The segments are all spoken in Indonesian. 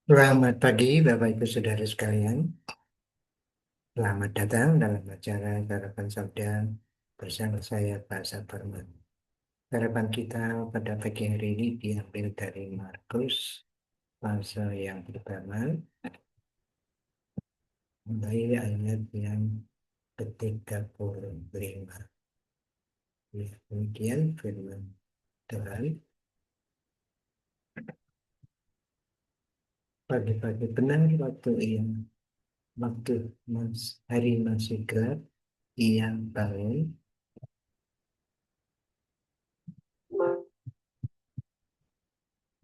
Selamat pagi, Bapak Ibu Saudara sekalian. Selamat datang dalam acara Harapan Sabda bersama saya, Pak Saparman. Harapan kita pada pagi hari ini diambil dari Markus, pasal yang pertama, mulai ayat yang ke-35. Ya, kemudian firman Tuhan, pagi-pagi benar waktu hari masih gelap, ia bangun.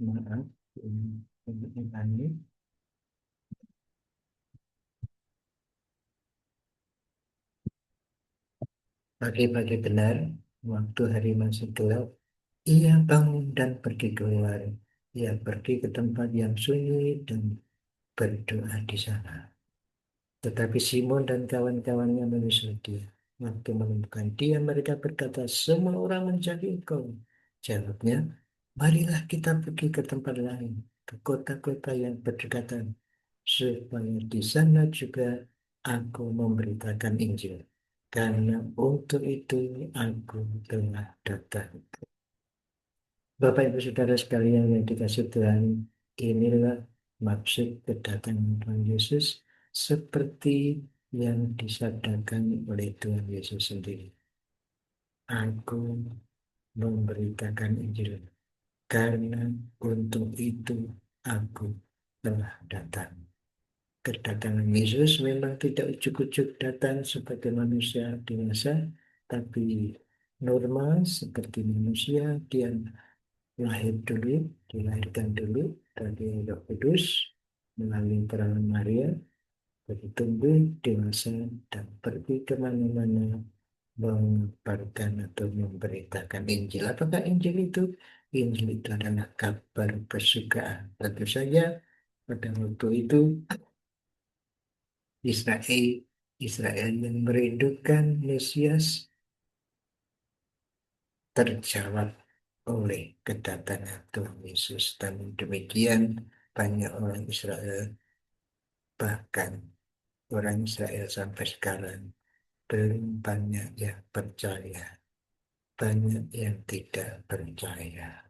Maaf, ini pagi-pagi benar, waktu hari masih gelap, ia bangun dan pergi keluar. Ia pergi ke tempat yang sunyi dan berdoa di sana. Tetapi Simon dan kawan-kawannya menyusul dia. Waktu menemukan dia, mereka berkata, semua orang mencari engkau. Jawabnya, marilah kita pergi ke tempat lain, ke kota-kota yang berdekatan, supaya di sana juga aku memberitakan Injil. Karena untuk itu aku telah datang. Bapak Ibu Saudara sekalian yang dikasih Tuhan, inilah maksud kedatangan Tuhan Yesus seperti yang disabdakan oleh Tuhan Yesus sendiri. Aku memberitakan Injil karena untuk itu aku telah datang. Kedatangan Yesus memang tidak ujuk-ujuk datang sebagai manusia dewasa, tapi normal seperti manusia. Dia lahir dulu, dilahirkan dulu dari Roh Kudus melalui peranan Maria, bertumbuh dewasa dan pergi kemana-mana mengabarkan atau memberitakan Injil. Apakah Injil itu? Injil itu adalah kabar kesukaan. Tentu saja pada waktu itu Israel Israel yang merindukan Mesias terjawab oleh kedatangan Tuhan Yesus. Dan demikian banyak orang Israel, bahkan orang Israel sampai sekarang belum banyak yang percaya, banyak yang tidak percaya.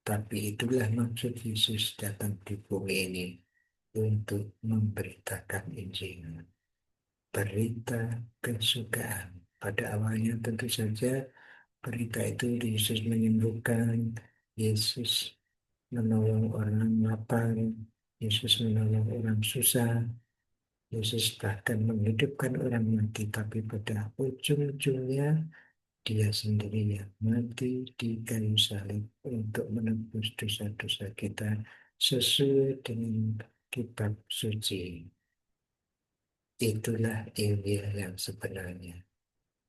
Tapi itulah maksud Yesus datang di bumi ini untuk memberitakan Injil. Berita kesukaan. Pada awalnya tentu saja berita itu Yesus menyembuhkan, Yesus menolong orang lapar, Yesus menolong orang susah, Yesus bahkan menghidupkan orang mati. Tapi pada ujung-ujungnya dia sendiri yang mati di kayu salib untuk menebus dosa-dosa kita sesuai dengan kitab suci. Itulah Injil yang sebenarnya.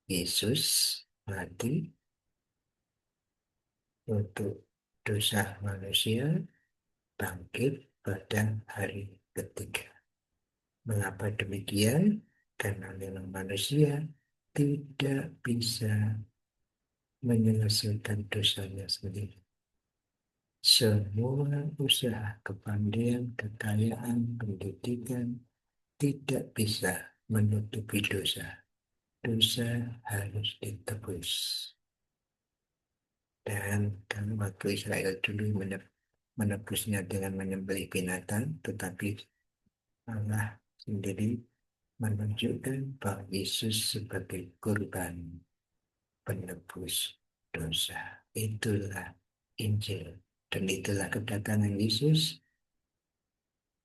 Yesus mati untuk dosa manusia, bangkit pada hari ketiga. Mengapa demikian? Karena memang manusia tidak bisa menyelesaikan dosanya sendiri. Semua usaha, kepandaian, kekayaan, pendidikan tidak bisa menutupi dosa. Dosa harus ditebus. Dan kalau waktu Israel dulu menebusnya dengan menyembelih binatang, tetapi Allah sendiri menunjukkan bahwa Yesus sebagai kurban penebus dosa. Itulah Injil. Dan itulah kedatangan Yesus.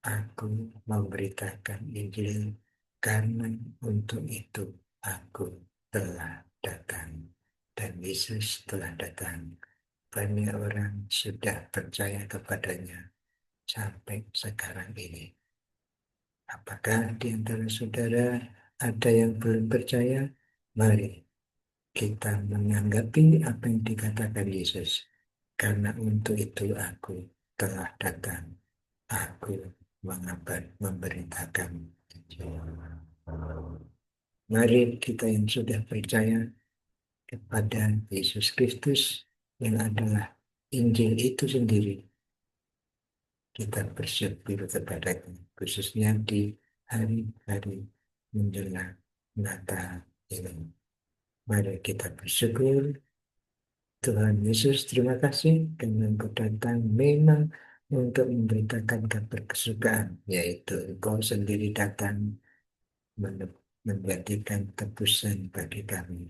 Aku memberitakan Injil karena untuk itu aku telah datang. Dan Yesus telah datang. Banyak orang sudah percaya kepadanya sampai sekarang ini. Apakah di antara saudara ada yang belum percaya? Mari kita menanggapi apa yang dikatakan Yesus. Karena untuk itu aku telah datang. Aku memberitakan. Mari kita yang sudah percaya kepada Yesus Kristus yang adalah Injil itu sendiri. kita bersyukur kepadanya, khususnya di hari-hari menjelang Natal ini. Mari kita bersyukur. Tuhan Yesus, terima kasih karena Engkau datang memang untuk memberitakan kabar kesukaan, yaitu Engkau sendiri datang menjadikan tebusan bagi kami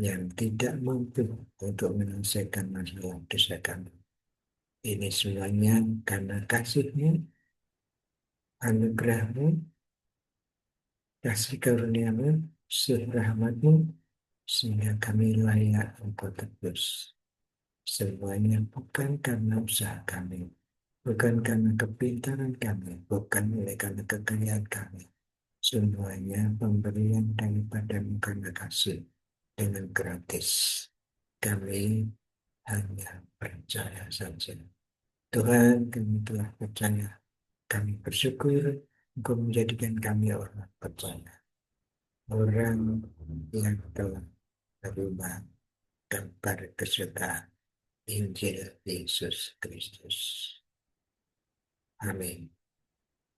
yang tidak mampu untuk menyelesaikan masalah dosa kami. Ini semuanya karena kasih-Mu, anugerah-Mu, kasih karunia-Mu, rahmat-Mu, sehingga kami layak Engkau tebus. Semuanya bukan karena usaha kami, bukan karena kepintaran kami, bukan oleh karena kekayaan kami. Semuanya pemberian daripada-Mu karena kasih dengan gratis. Kami hanya percaya saja. Tuhan, kami telah percaya. Kami bersyukur Engkau menjadikan kami orang percaya. Orang yang telah terima kabar kesukaan Injil Yesus Kristus. Amin.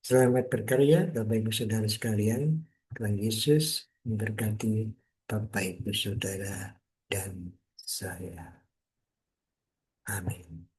Selamat berkarya, Bapak Ibu Saudara sekalian. Tuhan Yesus memberkati Bapak Ibu Saudara dan saya. Amin.